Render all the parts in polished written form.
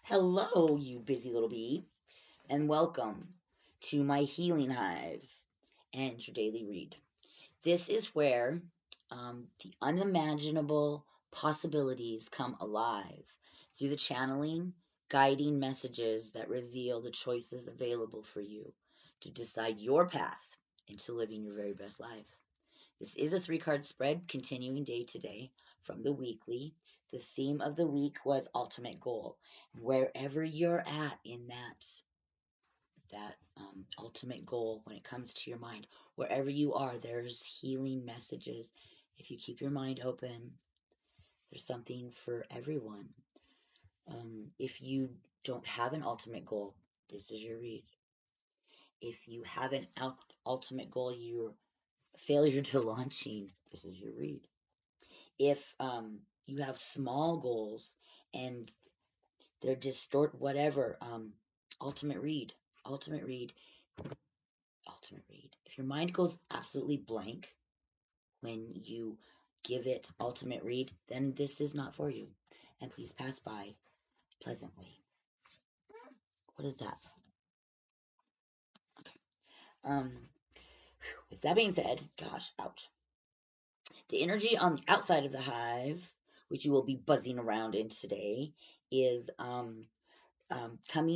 Hello, you busy little bee, and welcome to my healing hive and your daily read. This is where the unimaginable possibilities come alive through the channeling, guiding messages that reveal the choices available for you to decide your path into living your very best life. This is a 3 card spread continuing day to day from the weekly. The theme of the week was ultimate goal. Wherever you're at in that ultimate goal when it comes to your mind, wherever you are, there's healing messages. If you keep your mind open, there's something for everyone. If you don't have an ultimate goal, this is your read. If you have an ultimate goal, you're failure to launching, this is your read. If you have small goals and they're distort whatever, ultimate read, ultimate read, ultimate read. If your mind goes absolutely blank when you give it ultimate read, then this is not for you. And please pass by pleasantly. What is that? Okay. With that being said, gosh, ouch. The energy on the outside of the hive, which you will be buzzing around in today, is coming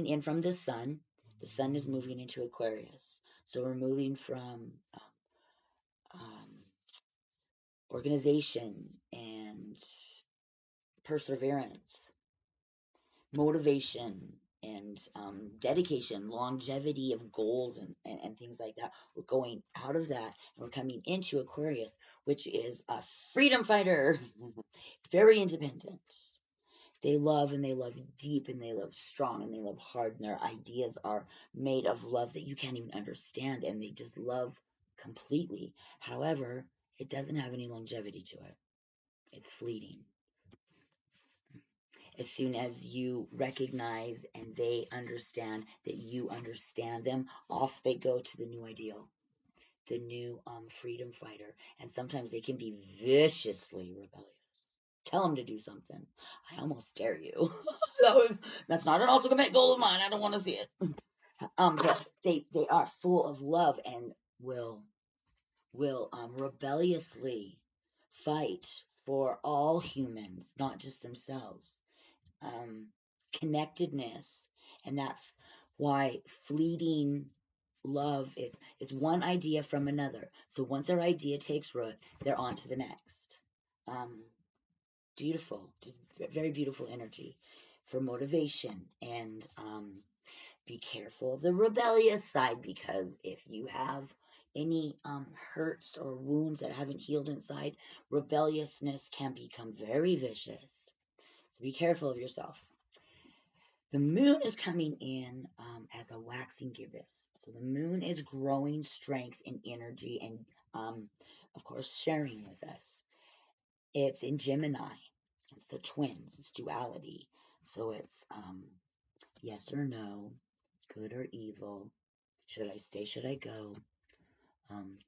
in from the sun. The sun is moving into Aquarius. So we're moving from um, organization and perseverance, motivation, and dedication, longevity of goals, and things like that. We're going out of that and we're coming into Aquarius, which is a freedom fighter, very independent. They love and they love deep and they love strong and they love hard, and their ideas are made of love that you can't even understand, and they just love completely. However, it doesn't have any longevity to it. It's fleeting. As soon as you recognize and they understand that you understand them, off they go to the new ideal, the new freedom fighter. And sometimes they can be viciously rebellious. Tell them to do something. I almost dare you. That's not an ultimate goal of mine. I don't want to see it. But they are full of love and will rebelliously fight for all humans, not just themselves. Connectedness, and that's why fleeting love is one idea from another. So once their idea takes root, they're on to the next. Beautiful, just very beautiful energy for motivation. And be careful of the rebellious side, because if you have any hurts or wounds that haven't healed inside, rebelliousness can become very vicious. So be careful of yourself. The moon is coming in as a waxing gibbous. So the moon is growing strength and energy and, of course, sharing with us. It's in Gemini. It's the twins. It's duality. So it's yes or no, good or evil. Should I stay? Should I go?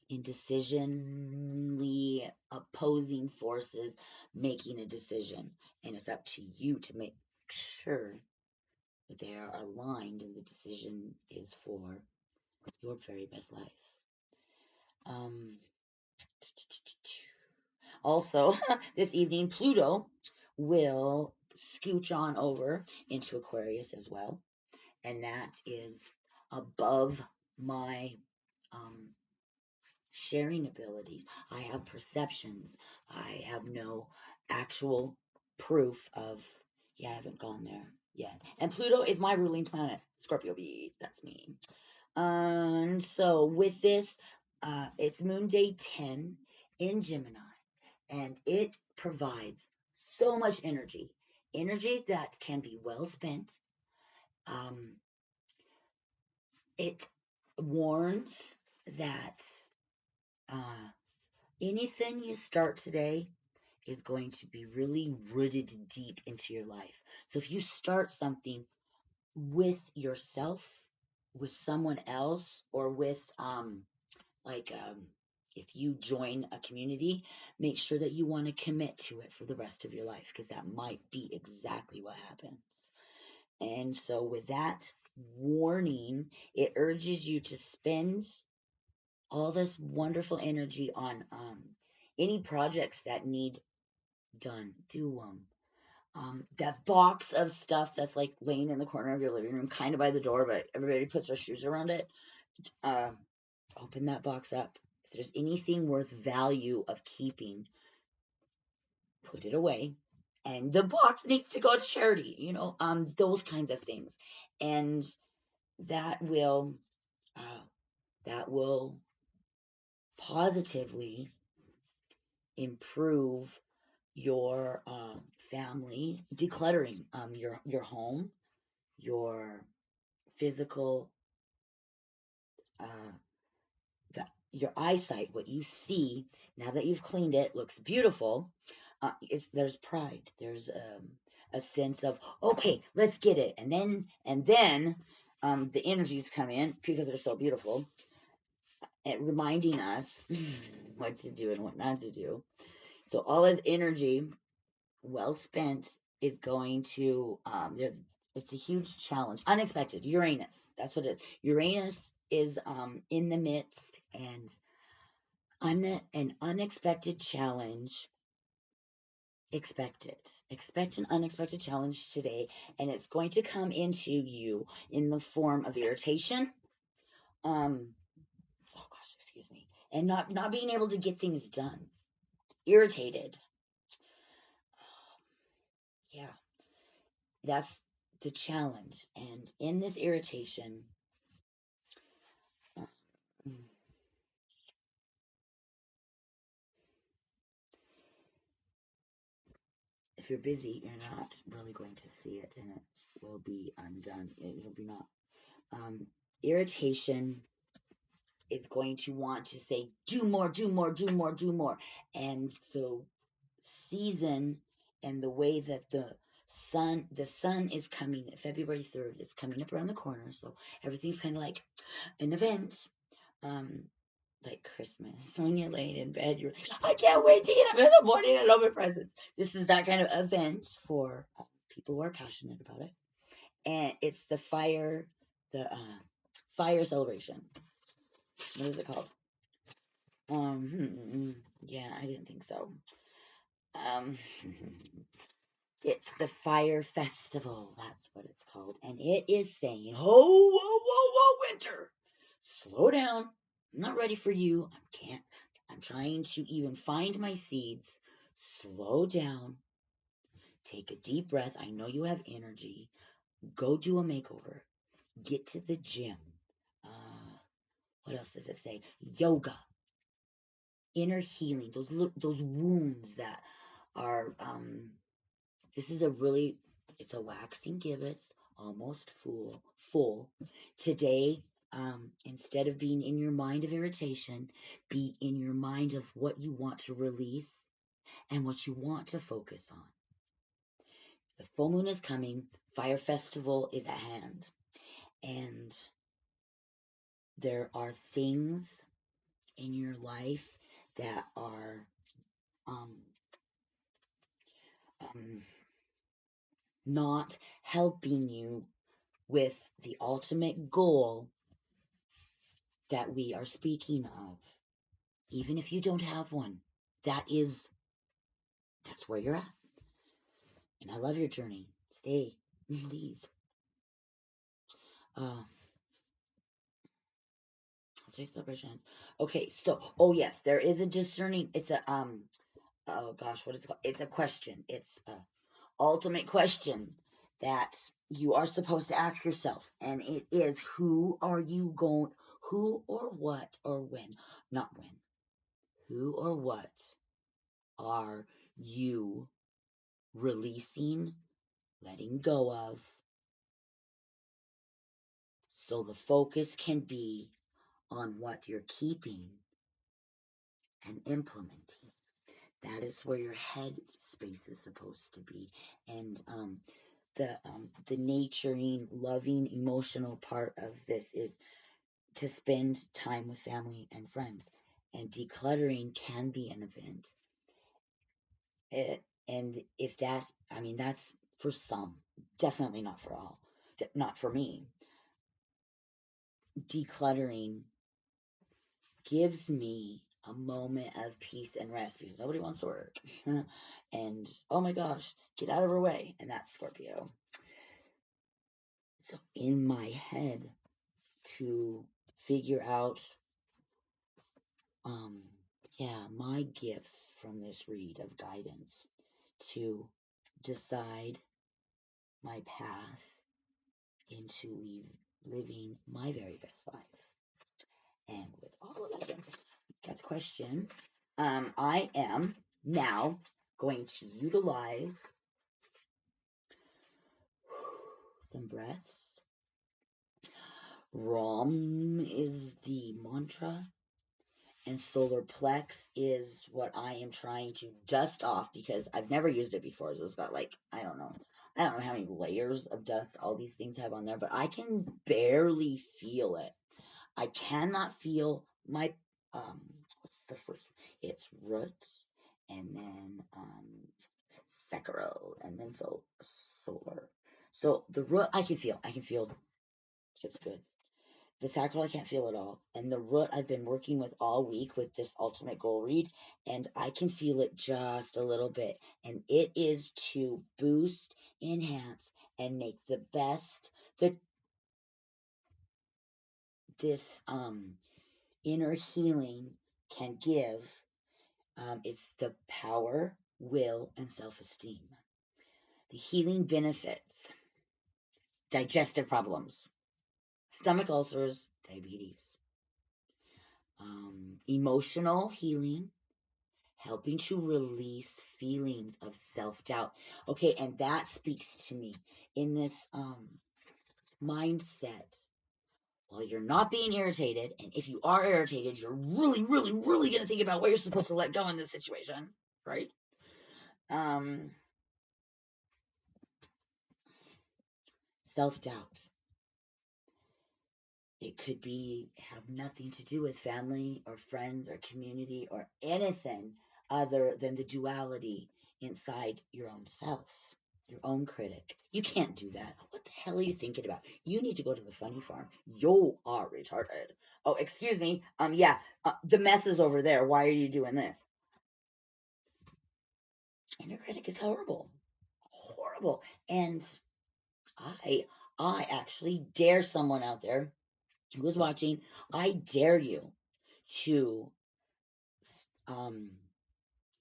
Indecisionally opposing forces making a decision. And it's up to you to make sure that they are aligned and the decision is for your very best life. Also, this evening, Pluto will scooch on over into Aquarius as well. And that is above my sharing abilities. I have perceptions. I have no actual proof of, yeah, I haven't gone there yet. And Pluto is my ruling planet, Scorpio-Bee. That's me. And so with this, it's Moon Day 10 in Gemini, and it provides so much energy, energy that can be well spent. It warns that anything you start today is going to be really rooted deep into your life. So if you start something with yourself, with someone else, or with if you join a community, make sure that you want to commit to it for the rest of your life, because that might be exactly what happens. And so with that warning, it urges you to spend all this wonderful energy on any projects that need done. Do them. That box of stuff that's like laying in the corner of your living room, kind of by the door, but everybody puts their shoes around it. Open that box up. If there's anything worth value of keeping, put it away. And the box needs to go to charity, those kinds of things. And that will that will positively improve your family, decluttering your home, your physical, uh, your eyesight, what you see now that you've cleaned it looks beautiful. There's pride. There's a sense of, okay, let's get it, and then the energies come in because they're so beautiful, reminding us what to do and what not to do. So all this energy, well spent, is going to it's a huge challenge. Unexpected. Uranus. That's what it is. Uranus is in the midst, and an unexpected challenge. Expect it. Expect an unexpected challenge today, and it's going to come into you in the form of irritation. Oh gosh, excuse me. And not being able to get things done. Irritated. Yeah. That's the challenge. And in this irritation, uh, if you're busy, you're not really going to see it, and it will be undone. It'll be not. Irritation is going to want to say, do more, do more, do more, do more. And the season and the way that the sun is coming, February 3rd, it's coming up around the corner. So everything's kind of like an event. Like Christmas, when you're laying in bed, you're like, I can't wait to get up in the morning and open presents. This is that kind of event for people who are passionate about it. And it's the fire celebration. What is it called? Yeah, I didn't think so. Um, it's the fire festival. That's what it's called. And it is saying, whoa, whoa, whoa, whoa, winter, slow down. I'm not ready for you. I'm trying to even find my seeds. Slow down. Take a deep breath. I know you have energy. Go do a makeover. Get to the gym. What else does it say? Yoga. Inner healing. Those wounds that are this is it's a waxing gibbous, almost full. Today, instead of being in your mind of irritation, be in your mind of what you want to release and what you want to focus on. The full moon is coming. Fire Festival is at hand. And there are things in your life that are not helping you with the ultimate goal that we are speaking of. Even if you don't have one, that's where you're at. And I love your journey. Stay, please. Okay, so yes, there is a discerning. It's a oh gosh, what is it called? It's a question. It's a ultimate question that you are supposed to ask yourself, and it is, who or what or when, not when, who or what are you releasing, letting go of, so the focus can be on what you're keeping and implementing. That is where your head space is supposed to be. And the nurturing, loving, emotional part of this is to spend time with family and friends. And decluttering can be an event. And if that's for some, definitely not for all. not for me. Decluttering gives me a moment of peace and rest because nobody wants to work. And oh my gosh, get out of her way. And that's Scorpio. So in my head, to figure out my gifts from this read of guidance to decide my path into living my very best life. And with all of that, got the question. I am now going to utilize some breaths. Ram is the mantra, and solar plex is what I am trying to dust off because I've never used it before. So it's got like, I don't know how many layers of dust all these things have on there, but I can barely feel it. I cannot feel my what's the first? It's root, and then sacral, and then solar. So the root I can feel. It's good. The sacral I can't feel at all, and the root I've been working with all week with this ultimate goal read, and I can feel it just a little bit, and it is to boost, enhance, and make the best that this inner healing can give. It's the power, will, and self-esteem. The healing benefits: digestive problems, stomach ulcers, diabetes, emotional healing, helping to release feelings of self-doubt. Okay, and that speaks to me in this mindset. Well, you're not being irritated, and if you are irritated, you're really, really, really going to think about what you're supposed to let go in this situation, right? Self-doubt. It could have nothing to do with family or friends or community or anything other than the duality inside your own self, your own critic. You can't do that. What the hell are you thinking about? You need to go to the funny farm. You are retarded. Oh, excuse me. The mess is over there. Why are you doing this? Inner critic is horrible. Horrible. And I actually dare someone out there who is watching, I dare you to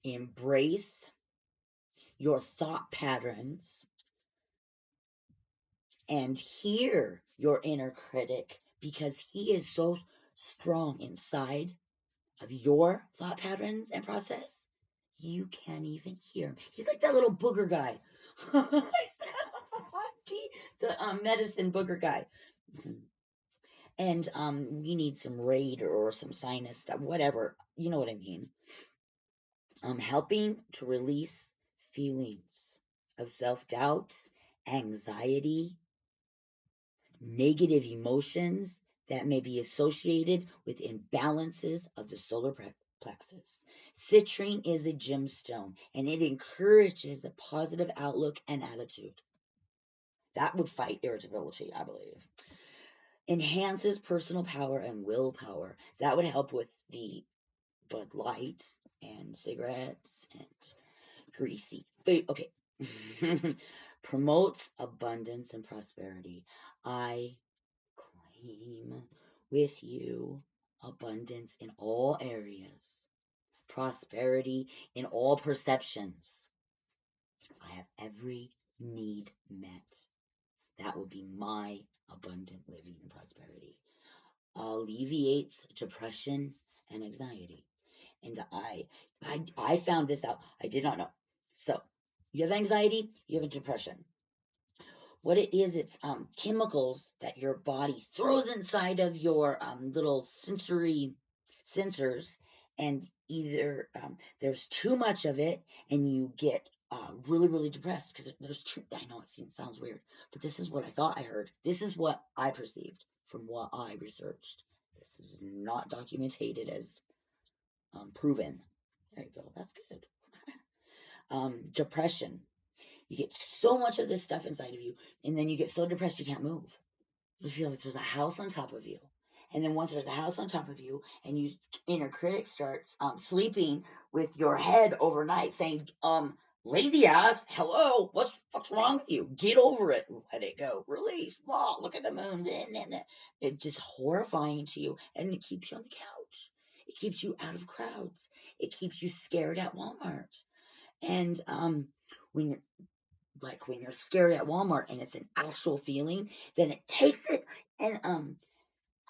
embrace your thought patterns and hear your inner critic, because he is so strong inside of your thought patterns and process, you can't even hear him. He's like that little booger guy. The medicine booger guy. And we need some raid or some sinus stuff, whatever. You know what I mean. Helping to release feelings of self-doubt, anxiety, negative emotions that may be associated with imbalances of the solar plexus. Citrine is a gemstone, and it encourages a positive outlook and attitude. That would fight irritability, I believe. Enhances personal power and willpower. That would help with the Bud Light and cigarettes and greasy food. Okay. Promotes abundance and prosperity. I claim with you abundance in all areas, prosperity in all perceptions. I have every need met. That would be my abundant living and prosperity. Alleviates depression and anxiety. And I found this out. I did not know. So you have anxiety, you have depression. What it is, it's chemicals that your body throws inside of your little sensory sensors, and either there's too much of it and you get really, really depressed because there's too. I know it sounds weird, but this is what I thought I heard. This is what I perceived from what I researched. This is not documented as proven. There you go. That's good. Depression. You get so much of this stuff inside of you, and then you get so depressed you can't move. You feel like there's a house on top of you. And then once there's a house on top of you, and your inner critic starts sleeping with your head overnight, saying, lazy ass, hello, what's the fuck's wrong with you? Get over it. Let it go. Release. Oh, look at the moon. It's just horrifying to you, and it keeps you on the couch. It keeps you out of crowds. It keeps you scared at Walmart. And when you're when you're scared at Walmart and it's an actual feeling, then it takes it and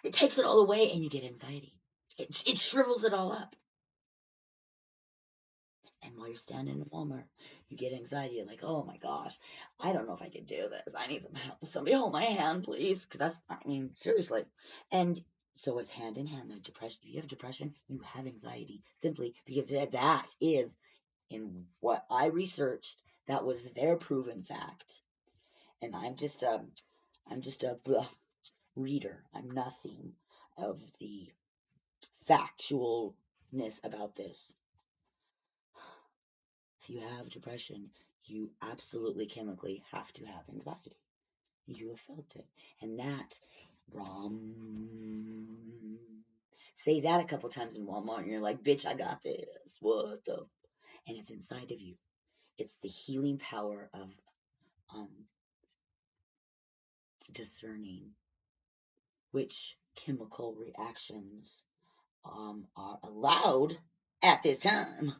it takes it all away and you get anxiety. It shrivels it all up. And while you're standing in Walmart, you get anxiety. You're like, oh my gosh, I don't know if I can do this. I need some help. Somebody hold my hand, please. Because seriously. And so it's hand in hand. That depression. If you have depression, you have anxiety. Simply because that is, in what I researched, that was their proven fact. And I'm just a reader. I'm nothing of the factualness about this. If you have depression, you absolutely chemically have to have anxiety. You have felt it. And that, say that a couple times in Walmart, and you're like, bitch, I got this. What the? And it's inside of you. It's the healing power of discerning which chemical reactions are allowed at this time,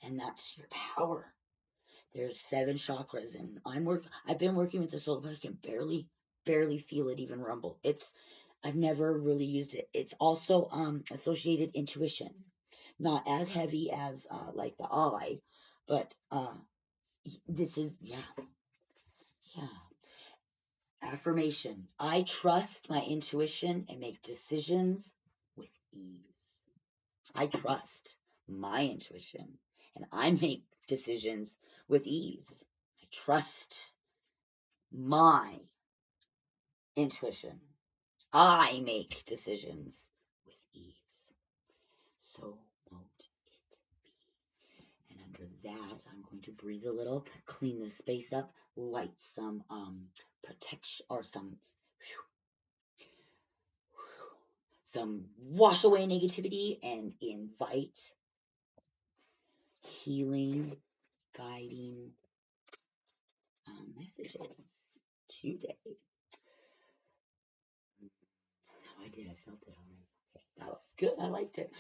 and that's your power. There's 7 chakras, and I've been working with this old, but I can barely feel it even rumble. I've never really used it. It's also associated intuition, not as heavy as like the eye, but this is yeah. Affirmations. I trust my intuition and make decisions with ease. I trust my intuition and I make decisions with ease. I trust my intuition. I make decisions with ease. So won't it be? And under that, I'm going to breathe a little, clean the space up, light some protection or some wash away negativity and invite healing, guiding messages today. Oh, I did. I felt it already. Okay, that was good. I liked it.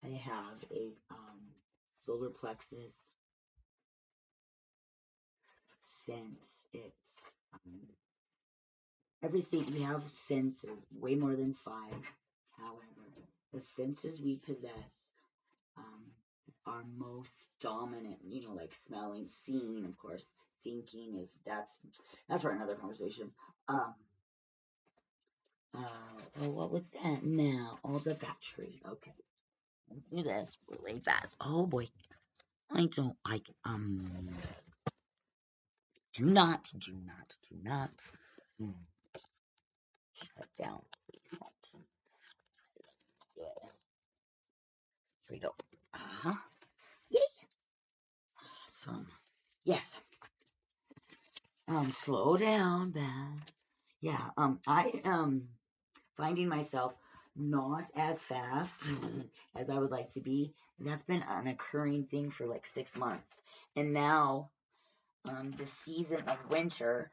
I have a solar plexus sense. It's everything we have senses, way more than 5. However, the senses we possess are most dominant. Like smelling, seeing, of course. Thinking that's for another conversation. What was that? Now, all the battery. Okay, let's do this really fast. Oh boy, I don't like. Do not shut down. Here we go. Yay. Awesome. Yes. Slow down, Ben. Yeah. I am finding myself not as fast as I would like to be. That's been an occurring thing for like 6 months. And now, the season of winter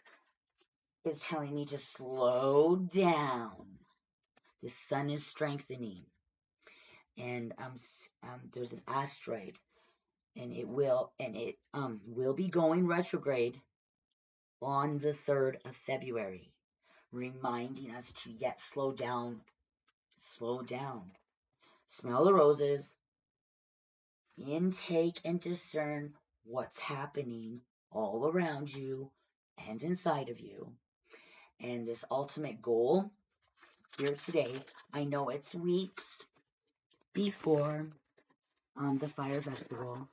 is telling me to slow down. The sun is strengthening, and there's an asteroid, and it will be going retrograde on the 3rd of February, reminding us to yet slow down, smell the roses, intake and discern what's happening all around you and inside of you. And this ultimate goal here today, I know it's weeks before the Fire Festival.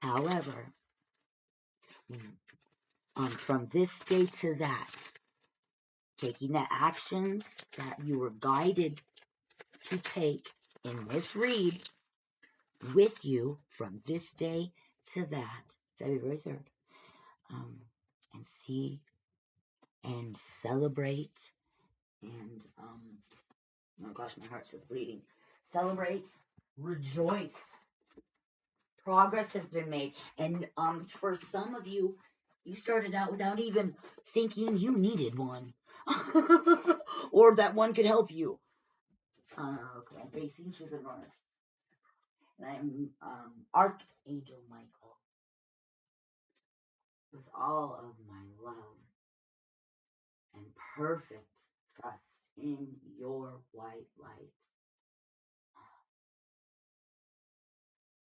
However, from this day to that, taking the actions that you were guided to take in this read with you from this day to that, February 3rd, and see and celebrate and, oh gosh, my heart says bleeding. Celebrate, rejoice. Progress has been made. And for some of you, you started out without even thinking you needed one. Or that one could help you. Okay, I'm facing to the north. And I'm Archangel Michael. With all of my love and perfect trust in your white light.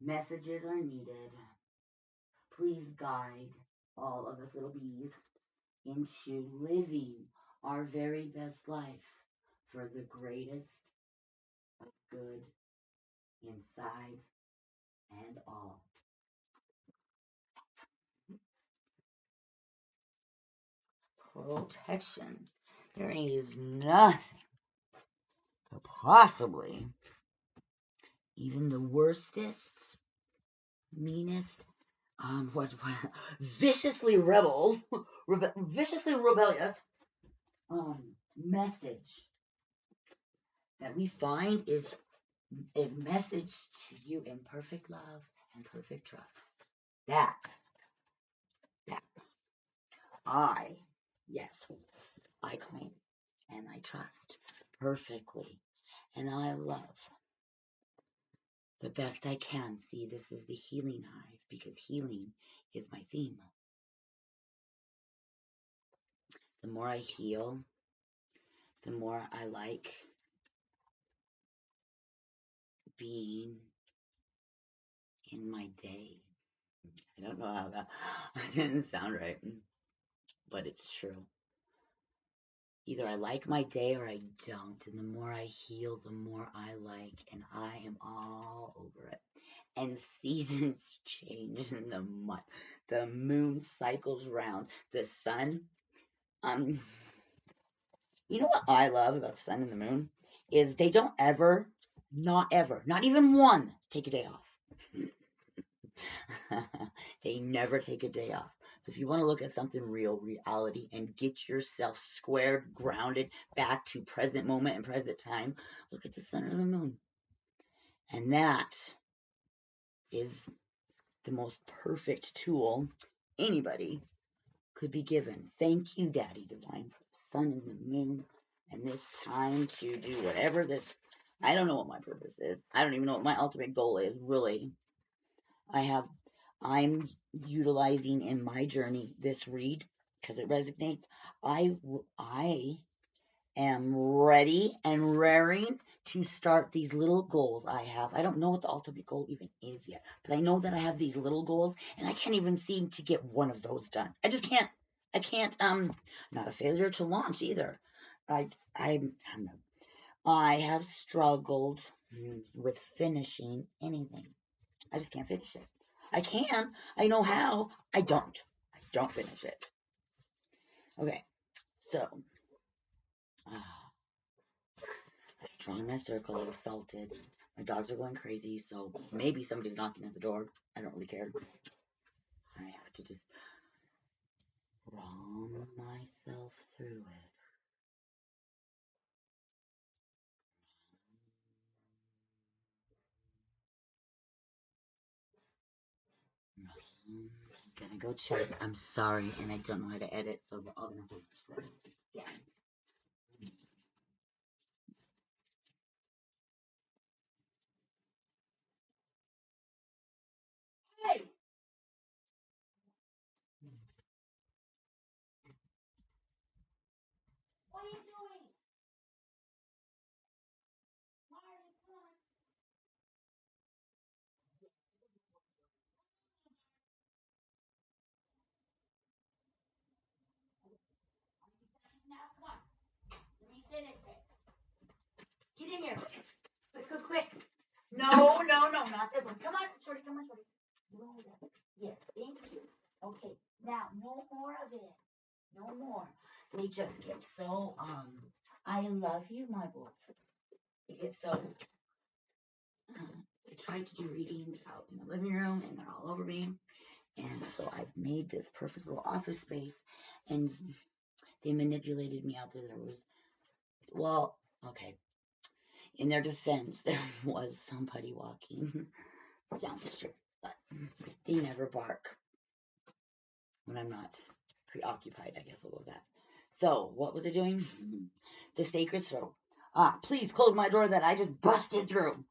Messages are needed. Please guide all of us little bees into living our very best life for the greatest of good inside and all. Protection. There is nothing could possibly, even the worstest, meanest, viciously viciously rebellious message that we find is a message to you in perfect love and perfect trust. That's I claim and I trust perfectly, and I love the best I can. See, this is the healing hive because healing is my theme. The more I heal, the more I like being in my day. I don't know how that didn't sound right, but it's true. Either I like my day or I don't, and the more I heal, the more I like, and I am all over it. And seasons change in the month. The moon cycles round. The sun, you know what I love about the sun and the moon? Is they don't ever, not even one, take a day off. They never take a day off. So if you want to look at something real, reality, and get yourself squared, grounded, back to present moment and present time, look at the sun or the moon. And that is the most perfect tool anybody could be given. Thank you, Daddy Divine, for the sun and the moon and this time to do whatever this. I don't know what my purpose is. I don't even know what my ultimate goal is, really. I'm utilizing in my journey this read because it resonates. I am ready and raring to start these little goals I have. I don't know what the ultimate goal even is yet, but I know that I have these little goals, and I can't even seem to get one of those done. I just can't. I can't. Not a failure to launch either. I have struggled with finishing anything. I just can't finish it. I can. I know how. I don't. I don't finish it. Okay. So, drawing my circle, exalted. My dogs are going crazy, so maybe somebody's knocking at the door. I don't really care. I have to just calm myself through it. Gonna go check. I'm sorry, and I don't know how to edit, so we're all gonna have to slow down. Hey! What are you doing? Why are you doing? Now, come on. Let me finish this. Get in here. Quick, quick, quick. No, no, no, not this one. Come on, Shorty, come on, Shorty. Yeah, thank you. Okay, now, no more of it. No more. They just get so, I love you, my boy. They get so, I tried to do readings out in the living room, and they're all over me. And so I've made this perfect little office space, and they manipulated me out there. There was, well, okay. In their defense, there was somebody walking down the street, but they never bark when I'm not preoccupied. I guess I'll go with that. So, what was I doing? The sacred stroke. Please close my door that I just busted through.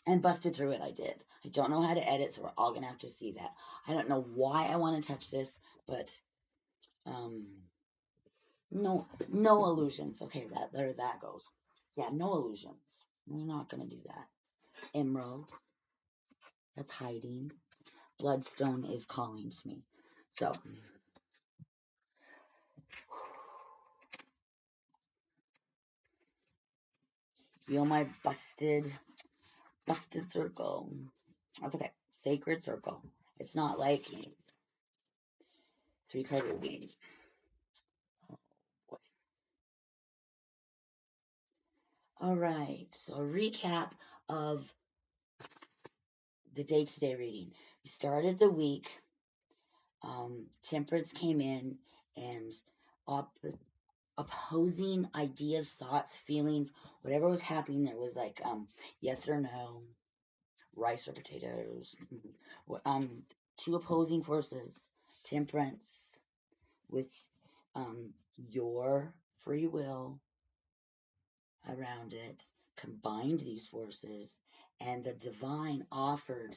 And busted through it, I did. I don't know how to edit, so we're all going to have to see that. I don't know why I want to touch this, but no illusions. Okay, there that goes. Yeah, no illusions. We're not going to do that. Emerald, that's hiding. Bloodstone is calling to me. So, feel my busted circle. That's okay. Sacred circle. It's not like 3-card reading. All right. So a recap of the day-to-day reading. We started the week. Temperance came in, and opposing ideas, thoughts, feelings, whatever was happening, there was like yes or no, rice or potatoes. Two opposing forces. Temperance with your free will around it combined these forces, and the divine offered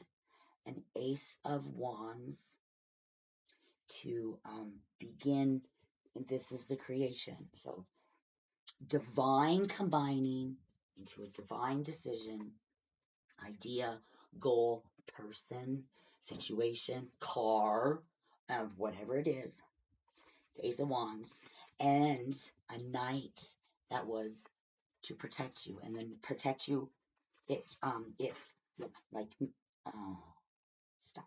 an Ace of Wands to begin. And this is the creation. So divine combining into a divine decision, idea, goal, person, situation, car, whatever it is. It's Ace of Wands, and a knight that was to protect you, and then protect you if like stop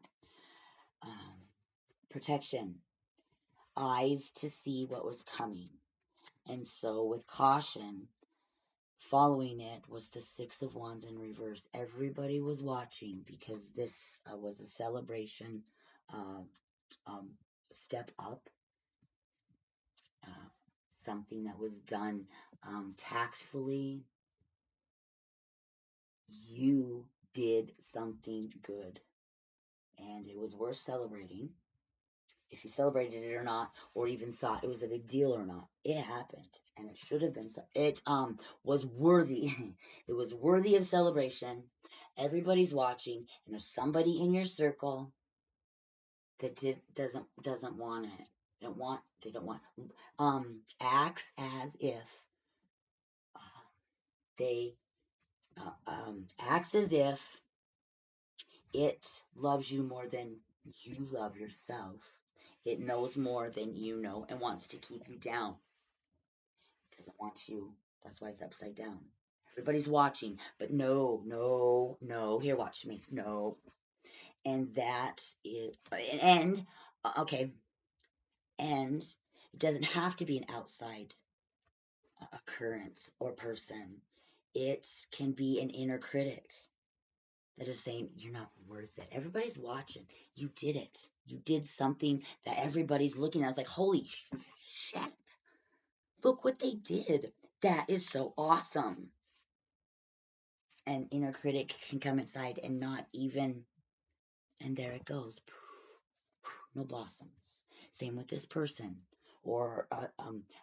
protection, eyes to see what was coming. And so with caution, following it was the Six of Wands in reverse. Everybody was watching because this was a celebration, step up, something that was done tactfully. You did something good, and it was worth celebrating. If you celebrated it or not, or even thought it was a big deal or not, it happened, and it should have been. It was worthy. It was worthy of celebration. Everybody's watching, and there's somebody in your circle that doesn't want it. They don't want. Acts as if they acts as if it loves you more than you love yourself. It knows more than you know and wants to keep you down. It doesn't want you. That's why it's upside down. Everybody's watching, but no. Here, watch me. No. And that is, okay. And it doesn't have to be an outside occurrence or person. It can be an inner critic that is saying, you're not worth it. Everybody's watching. You did it. You did something that everybody's looking at. It's like, holy shit. Look what they did. That is so awesome. An inner critic can come inside and not even, and there it goes. No blossoms. Same with this person. Or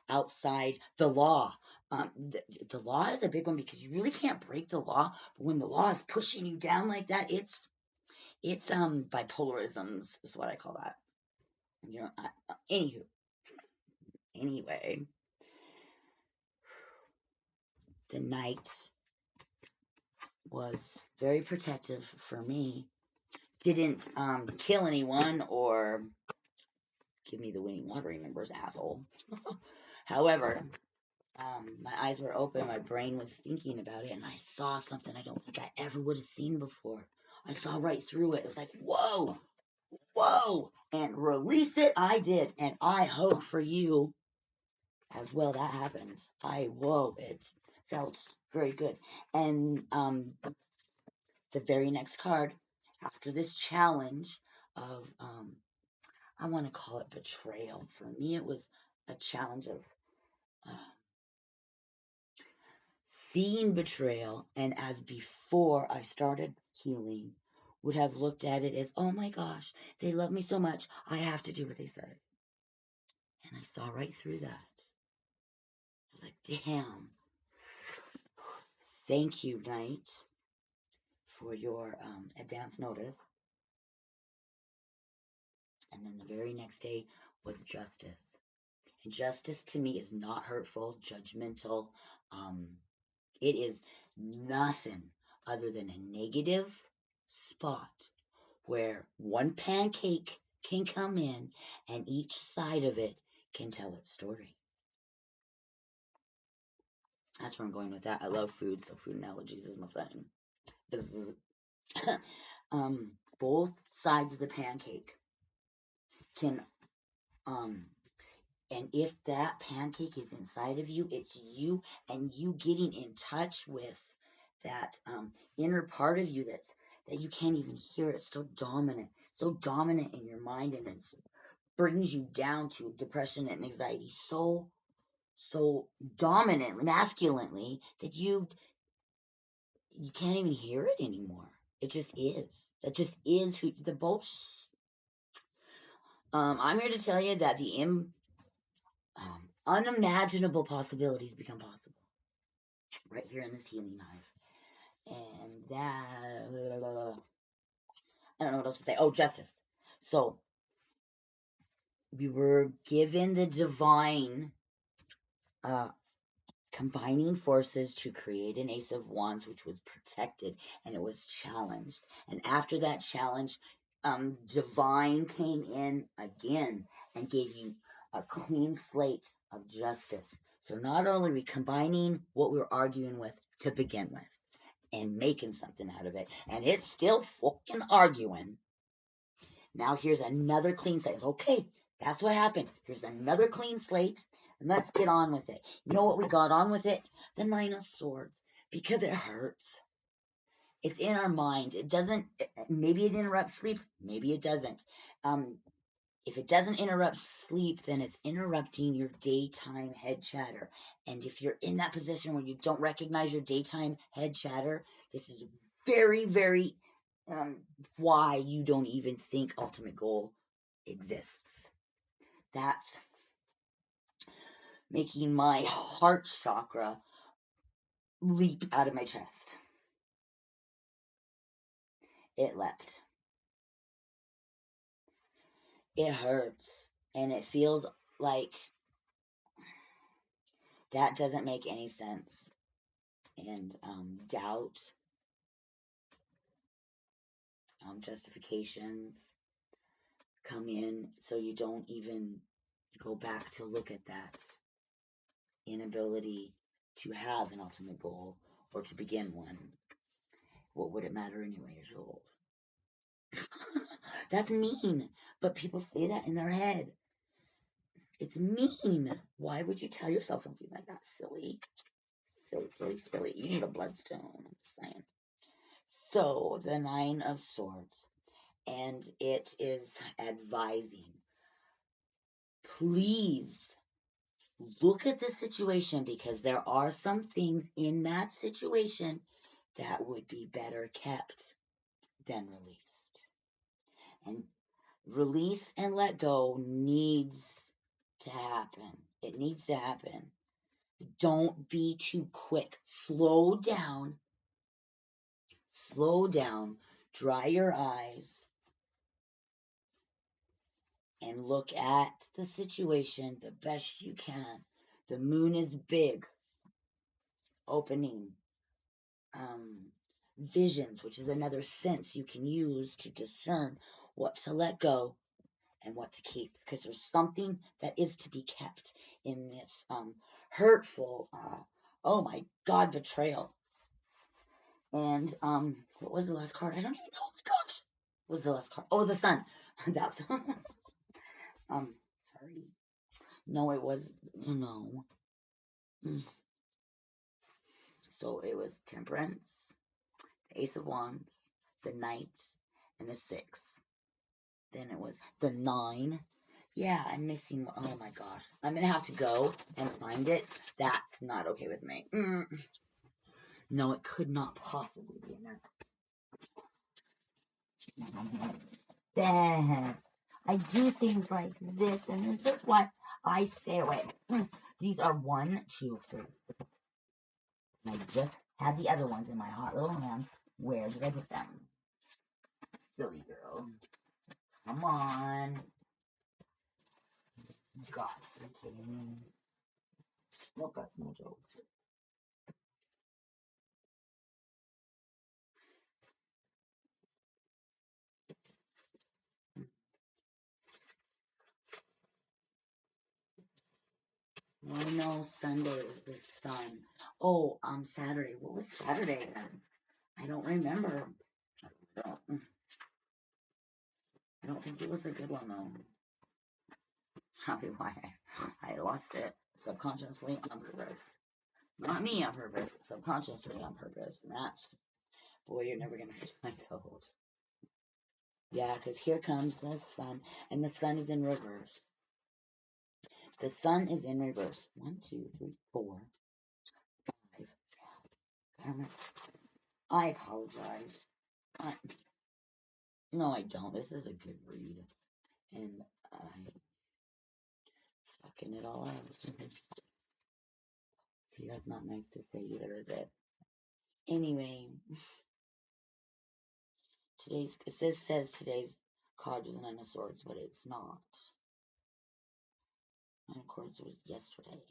outside the law. The law is a big one because you really can't break the law. But when the law is pushing you down like that, it's bipolarisms is what I call that. You know, anyway, the night was very protective for me. Didn't kill anyone or give me the winning lottery numbers, asshole. However, my eyes were open, my brain was thinking about it, and I saw something I don't think I ever would have seen before. I saw right through it. It was like, whoa, whoa, and release it I did, and I hope for you as well that happened. Whoa, it felt very good. And the very next card, after this challenge of, I want to call it betrayal. For me, it was a challenge of uh, seeing betrayal, and as before I started healing, would have looked at it as, oh my gosh, they love me so much, I have to do what they say. And I saw right through that. I was like, damn. Thank you, Knight, for your advance notice. And then the very next day was justice. And justice to me is not hurtful, judgmental. It is nothing other than a negative spot where one pancake can come in and each side of it can tell its story. That's where I'm going with that. I love food, so food analogies is my thing. This is both sides of the pancake can and if that pancake is inside of you, it's you and you getting in touch with that inner part of you that you can't even hear. It's so dominant in your mind, and it brings you down to depression and anxiety so dominantly, masculinely, that you can't even hear it anymore. It just is. That just is who the bullshit. I'm here to tell you that the unimaginable possibilities become possible right here in this healing hive. And that, I don't know what else to say. Oh, justice. So we were given the divine combining forces to create an Ace of Wands, which was protected, and it was challenged. And after that challenge, divine came in again and gave you a clean slate of justice. So not only are we combining what we were arguing with to begin with and making something out of it, and it's still fucking arguing. Now here's another clean slate. Okay, that's what happened. Here's another clean slate, and let's get on with it. You know what we got on with it? The Nine of Swords. Because it hurts. It's in our mind. It doesn't, maybe it interrupts sleep, maybe it doesn't. If it doesn't interrupt sleep, then it's interrupting your daytime head chatter. And if you're in that position where you don't recognize your daytime head chatter, this is very, very why you don't even think ultimate goal exists. That's making my heart chakra leap out of my chest. It leapt. It hurts. And it feels like that doesn't make any sense. And doubt, justifications come in, so you don't even go back to look at that inability to have an ultimate goal or to begin one. What would it matter anyway? You're so old. That's mean, but people say that in their head. It's mean. Why would you tell yourself something like that? Silly. Silly. You need a bloodstone. I'm just saying. So, the Nine of Swords. And it is advising. Please look at the situation, because there are some things in that situation that would be better kept than released. And release and let go needs to happen. It needs to happen. Don't be too quick. Slow down. Slow down. Dry your eyes and look at the situation the best you can. The moon is big, opening visions, which is another sense you can use to discern what to let go and what to keep, because there's something that is to be kept in this hurtful, oh my God, betrayal. And what was the last card? I don't even know. Oh my gosh, what was the last card? Oh, the sun. That's sorry. No, it was no. So it was Temperance, the Ace of Wands, the Knight, and the Six. Then it was the 9. Yeah, I'm missing. Oh my gosh. I'm going to have to go and find it. That's not okay with me. No, it could not possibly be in there. That. I do things like this, and this is why I stay away. These are 1, 2, 3. And I just had the other ones in my hot little hands. Where did I put them? Silly girl. Come on. God, are you kidding me? Nope, that's no joke. I know Sunday was the sun. Oh, Saturday. What was Saturday then? I don't remember. I don't think it was a good one though. Probably why I lost it subconsciously on purpose. Not me on purpose, subconsciously on purpose. And that's, boy, you're never gonna find those. Yeah, because here comes the sun, and the sun is in reverse. The sun is in reverse. 1, 2, 3, 4, 5. Damn it. I apologize. No, I don't. This is a good read. And I'm fucking it all out. See, that's not nice to say either, is it? Anyway, it says today's card is 9 of Swords, but it's not. 9 of Swords was yesterday.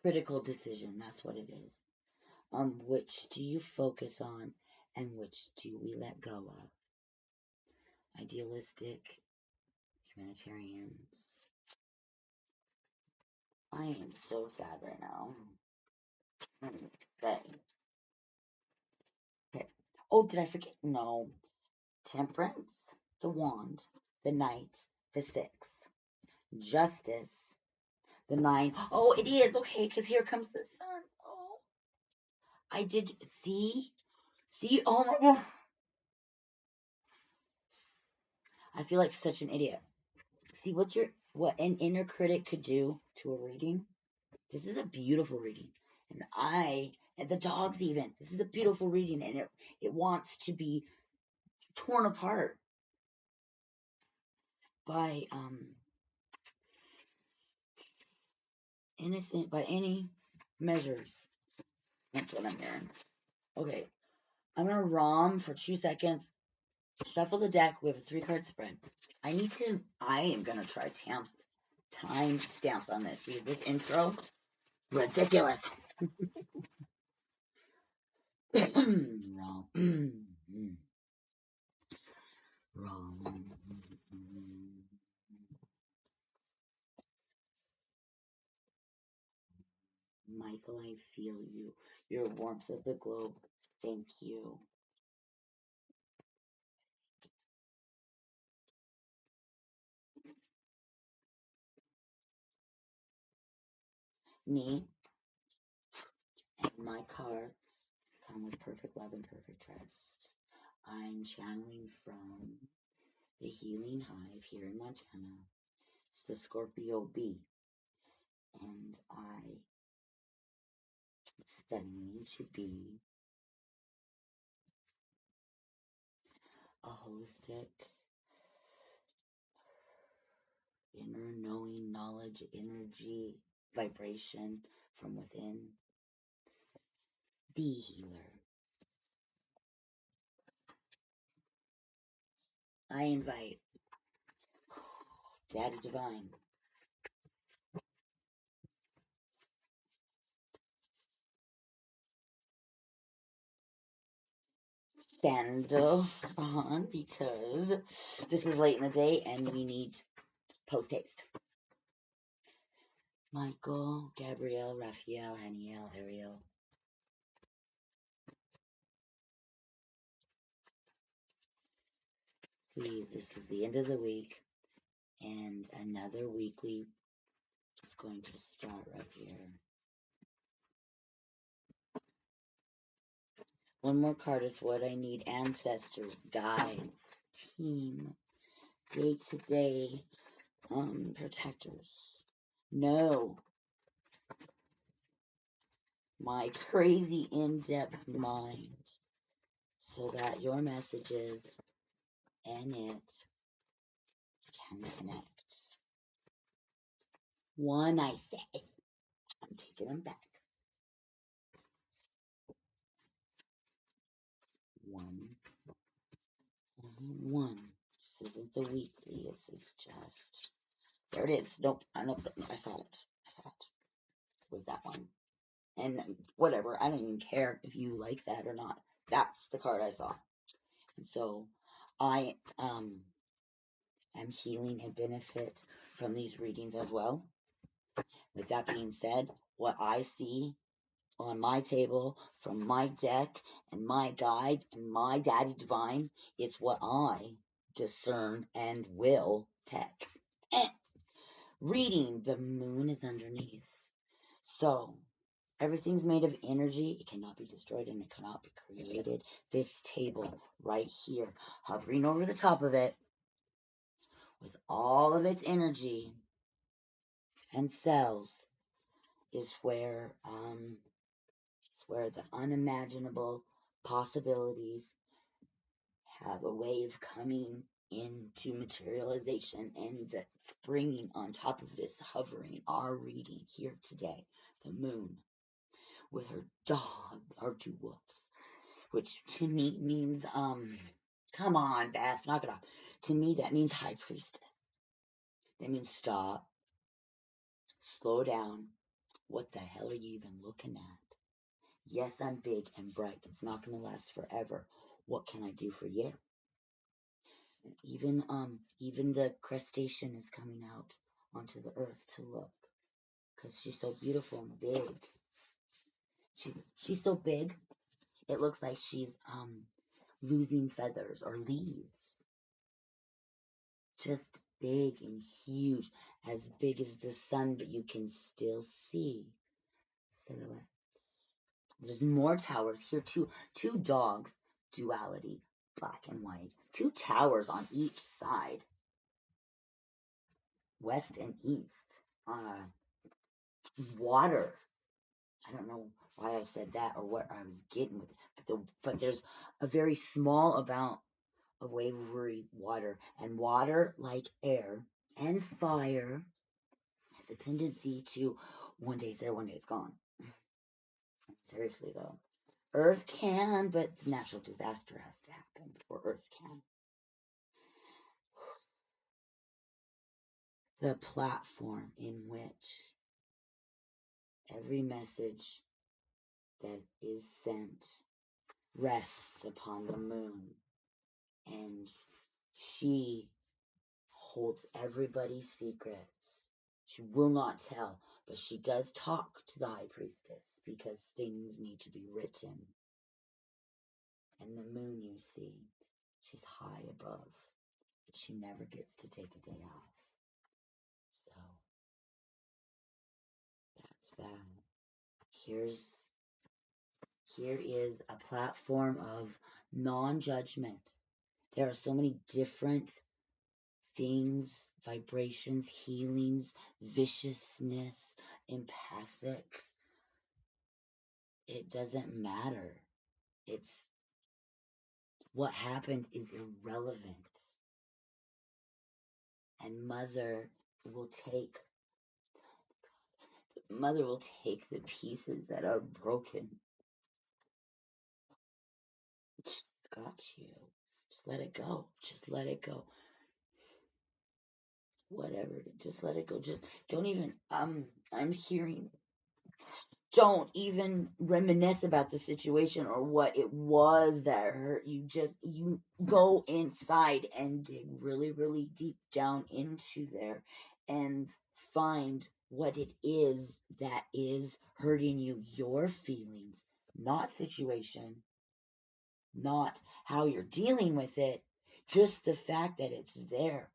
Critical decision, that's what it is. Which do you focus on and which do we let go of? Idealistic, humanitarians. I am so sad right now. Okay. Oh, did I forget? No. Temperance, the Wand, the Knight, the 6. Justice, the 9. Oh, it is. Okay, because here comes the sun. Oh, I did. See? See? Oh my God. I feel like such an idiot. See what an inner critic could do to a reading? This is a beautiful reading. And the dogs even. This is a beautiful reading, and it wants to be torn apart by innocent by any measures. That's what I'm hearing. Okay, I'm gonna ROM for 2 seconds. Shuffle the deck. We have a 3-card spread. I am gonna try time stamps on this because this intro ridiculous. Wrong. Michael, I feel you. Your warmth of the globe. Thank you. Me and my cards. Come with perfect love and perfect trust. I'm channeling from the Healing Hive here in Montana. It's the Scorpio-Bee. And I studying to be a holistic, inner knowing, knowledge, energy, vibration from within. Bee healer. I invite Daddy Divine, Sandal on because this is late in the day and we need post haste. Michael, Gabrielle, Raphael, Haniel, Ariel. Please, this is the end of the week and another weekly is going to start right here. One more card is what I need. Ancestors, guides, team, day-to-day protectors. No. My crazy in-depth mind so that your messages and it can connect. One, I say. I'm taking them back. One. This isn't the weekly. This is just... There it is. Nope. I saw it. I saw it. It was that one. And whatever. I don't even care if you like that or not. That's the card I saw. And so I am healing and benefit from these readings as well. With that being said, what I see on my table from my deck and my guides and my Daddy Divine is what I discern and will take. Reading, the moon is underneath. So everything's made of energy. It cannot be destroyed and it cannot be created. This table right here, hovering over the top of it, with all of its energy and cells, is where the unimaginable possibilities have a way of coming into materialization, and that's bringing on top of this, hovering, our reading here today, the moon, with her dog, her two wolves, which to me means, come on, Beth, knock it off. To me, that means high priestess. That means stop, slow down. What the hell are you even looking at? Yes, I'm big and bright. It's not going to last forever. What can I do for you? Even the crustacean is coming out onto the earth to look, because she's so beautiful and big. She's so big, it looks like she's losing feathers or leaves. Just big and huge, as big as the sun, but you can still see silhouettes. There's more towers here too. Two dogs, duality, black and white. Two towers on each side, west and east. Water. I don't know why I said that or what I was getting with it, but there's a very small amount of wavery water, and water, like air and fire, has a tendency to one day it's there, one day it's gone. Seriously though, Earth can, but natural disaster has to happen before Earth can. The platform in which every message that is sent rests upon the moon, and she holds everybody's secrets. She will not tell, but she does talk to the high priestess because things need to be written. And the moon, you see, she's high above, but she never gets to take a day off. So that's that. Here is a platform of non-judgment. There are so many different things, vibrations, healings, viciousness, empathic. It doesn't matter. It's what happened is irrelevant. And mother will take the pieces that are broken. Just got you. Just let it go. Just let it go. Whatever. Just let it go. Just don't even I'm hearing, don't even reminisce about the situation or what it was that hurt you. Just you go inside and dig really, really deep down into there and find what it is that is hurting you, your feelings, not situation, not how you're dealing with it, just the fact that it's there.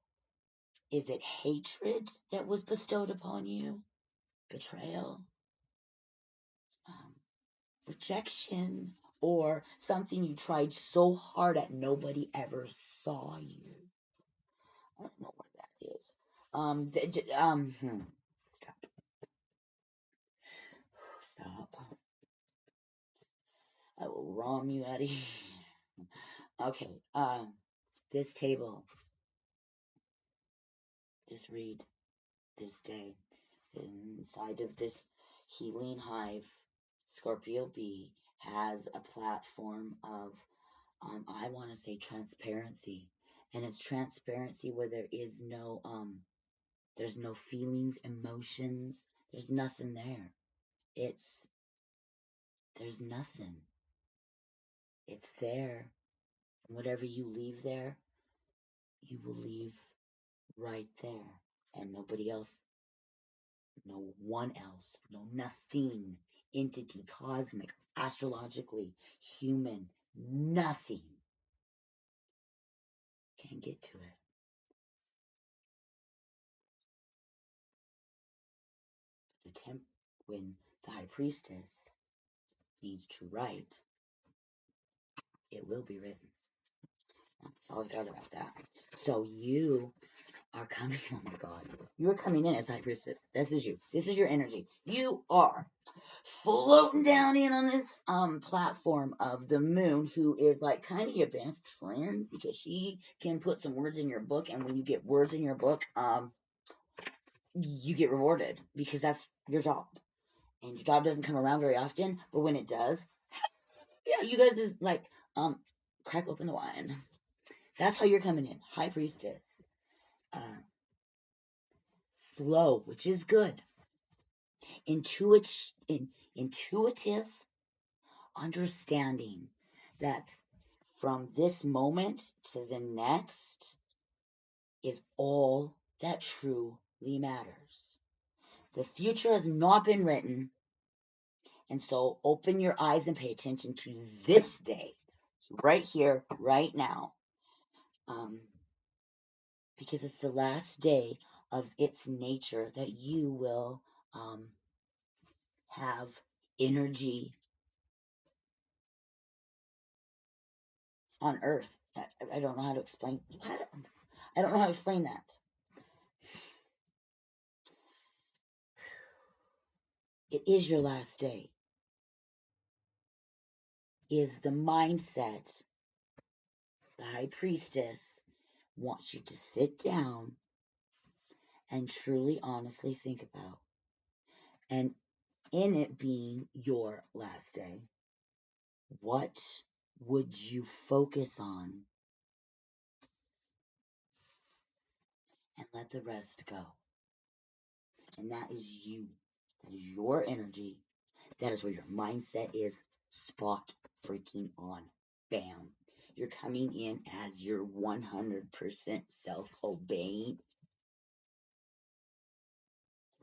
Is it hatred that was bestowed upon you? Betrayal? Um, Rejection, or something you tried so hard at nobody ever saw you. I don't know what that is. Stop. Stop. I will rom you out of here. Okay. This table, this read, this day, inside of this healing hive, Scorpio-Bee has a platform of I want to say transparency. And it's transparency where there's no feelings, emotions, there's nothing there. There's nothing. It's there. And whatever you leave there, you will leave right there. And nobody else, no one else, no nothing, entity, cosmic, astrologically, human, nothing can get to it. When the high priestess needs to write, it will be written. That's all I got about that. So you are coming, oh my God, you are coming in as high priestess. This is you. This is your energy. You are floating down in on this platform of the moon, who is like kind of your best friend, because she can put some words in your book, and when you get words in your book, you get rewarded, because that's your job. And your job doesn't come around very often, but when it does, yeah, you guys is like, crack open the wine. That's how you're coming in, high priestess. Slow, which is good. Intuitive understanding that from this moment to the next is all that truly matters. The future has not been written, and so open your eyes and pay attention to this day, right here, right now, because it's the last day of its nature that you will have energy on Earth. I don't know how to explain. I don't know how to explain that. It is your last day. Is the mindset the high priestess wants you to sit down and truly, honestly think about. And in it being your last day, what would you focus on? And let the rest go. And that is you. That is your energy. That is where your mindset is spot freaking on. Bam. You're coming in as your 100% self-obeying,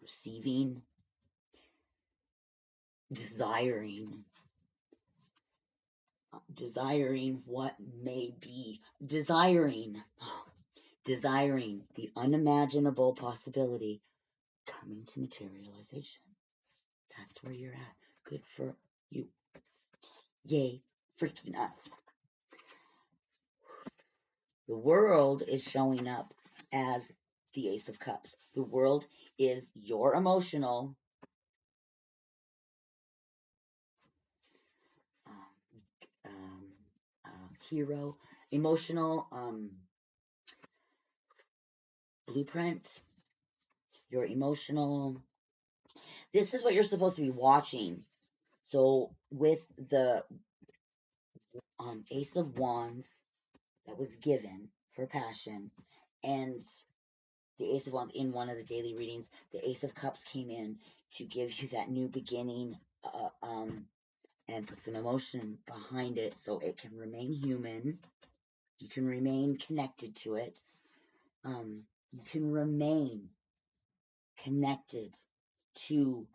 receiving, desiring what may be, desiring the unimaginable possibility coming to materialization. That's where you're at. Good for you. Yay, freaking us. The world is showing up as the Ace of Cups. The world is your emotional um, hero, emotional blueprint, your emotional. This is what you're supposed to be watching. So with the Ace of Wands that was given for passion, and the Ace of Wands in one of the daily readings, the Ace of Cups came in to give you that new beginning, and put some emotion behind it so it can remain human. You can remain connected to it. You can remain connected to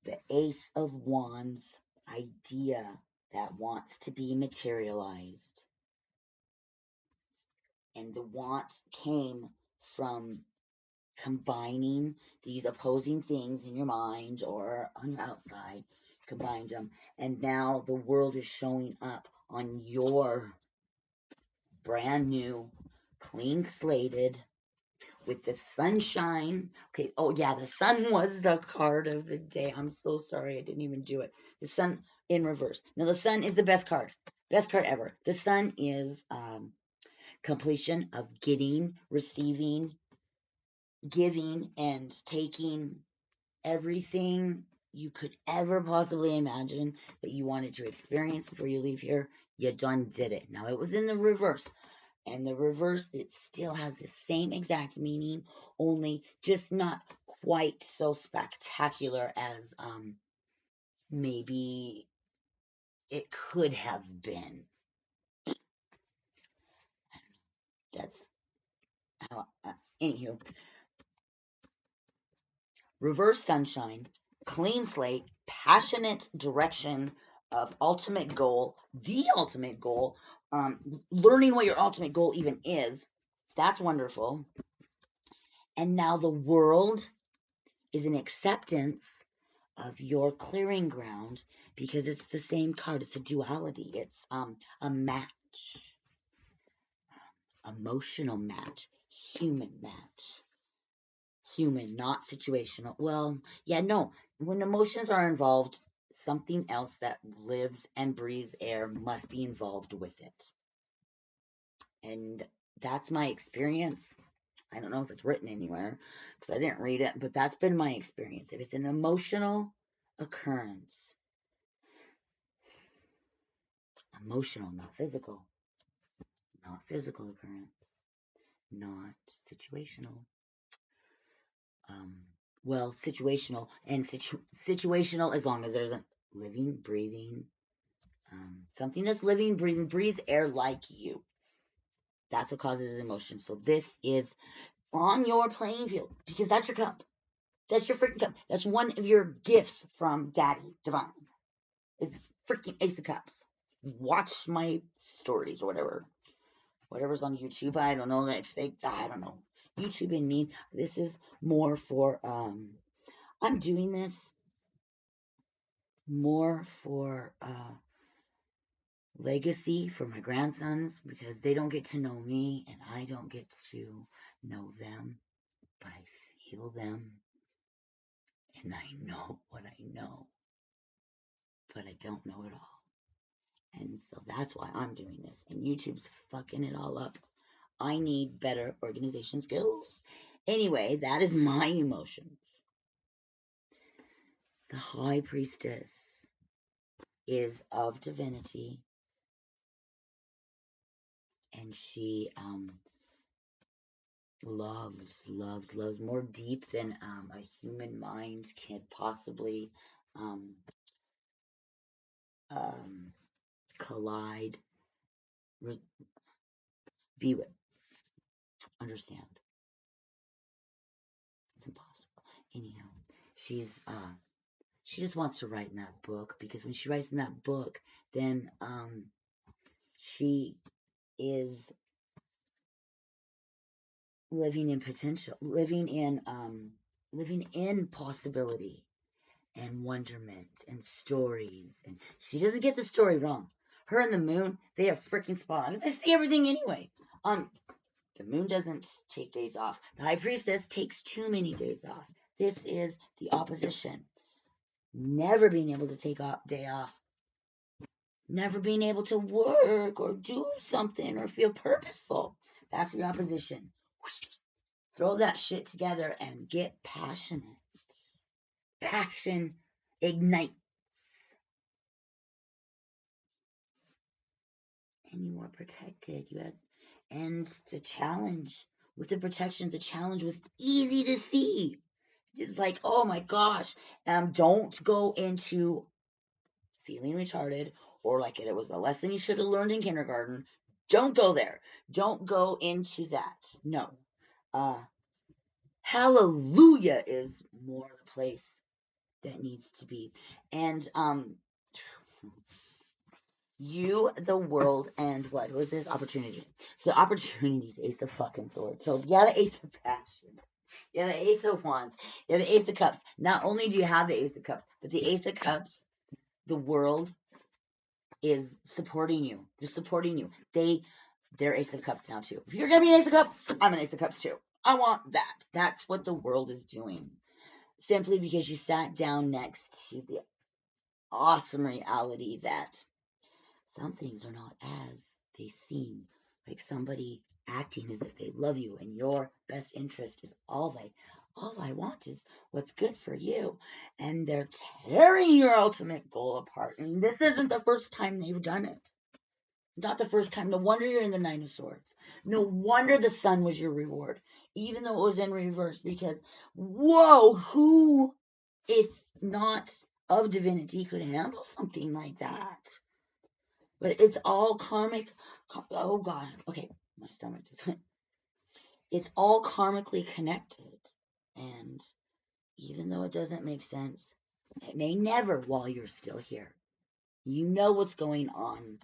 the Ace of Wands idea that wants to be materialized. And the want came from combining these opposing things in your mind or on your outside, combined them, and now the world is showing up on your brand new, clean slated, with the sunshine. Okay, oh yeah, the sun was the card of the day. I'm so sorry I didn't even do it. The sun in reverse. Now the sun is the best card ever. The sun is completion of getting, receiving, giving, and taking everything you could ever possibly imagine that you wanted to experience before you leave here. You done did it. Now it was in the reverse. And the reverse, it still has the same exact meaning, only just not quite so spectacular as maybe it could have been. That's how, anywho, reverse sunshine, clean slate, passionate direction of ultimate goal, the ultimate goal, learning what your ultimate goal even is. That's wonderful. And now the world is an acceptance of your clearing ground, because it's the same card. It's a duality. It's a match, emotional match, human match. Human, not situational. Well, yeah, no. When emotions are involved, something else that lives and breathes air must be involved with it. And that's my experience. I don't know if it's written anywhere because I didn't read it, but that's been my experience. If it's an emotional occurrence, emotional, not physical occurrence, not situational. Well, situational and situational as long as there's a living, breathing, something that's living, breathing, breathes air like you. That's what causes emotion. So this is on your playing field because that's your cup. That's your freaking cup. That's one of your gifts from Daddy Divine. Is freaking Ace of Cups. Watch my stories or whatever's on YouTube. I don't know if they. I don't know. YouTube and me. This is more for. I'm doing this more for legacy for my grandsons because they don't get to know me and I don't get to know them, but I feel them and I know what I know, but I don't know it all. And so that's why I'm doing this. And YouTube's fucking it all up. I need better organization skills. Anyway, that is my emotions. The High Priestess is of divinity, and she loves more deep than a human mind can possibly um, um, collide, be with, understand. It's impossible. Anyhow, she just wants to write in that book because when she writes in that book, then she is living in potential, living in possibility and wonderment and stories. And she doesn't get the story wrong. Her and the moon, they are freaking spot on. They see everything anyway. The moon doesn't take days off. The high priestess takes too many days off. This is the opposition. Never being able to take a day off. Never being able to work or do something or feel purposeful. That's the opposition. Throw that shit together and get passionate. Passion ignites. And you are protected. And the challenge with the protection, the challenge was easy to see. It's like, oh my gosh, don't go into feeling retarded or like it was a lesson you should have learned in kindergarten. Don't go there. Don't go into that. No. Hallelujah is more the place that needs to be. And you, the world, and what was this? Opportunity. So the opportunity is Ace of fucking Swords. So yeah, the Ace of Passion. Yeah, the Ace of Wands. Yeah, the Ace of Cups. Not only do you have the Ace of Cups, but the Ace of Cups, the world is supporting you. They're supporting you. They're Ace of Cups now too. If you're gonna be an Ace of Cups, I'm an Ace of Cups too. I want that. That's what the world is doing. Simply because you sat down next to the awesome reality that some things are not as they seem. Like somebody acting as if they love you and your best interest is all I want is what's good for you. And they're tearing your ultimate goal apart. And this isn't the first time they've done it. Not the first time. No wonder you're in the Nine of Swords. No wonder the sun was your reward. Even though it was in reverse. Because, whoa, who, if not of divinity, could handle something like that? But it's all karmic. Oh, God. Okay, my stomach just went. It's all karmically connected. And even though it doesn't make sense, it may never while you're still here. You know what's going on.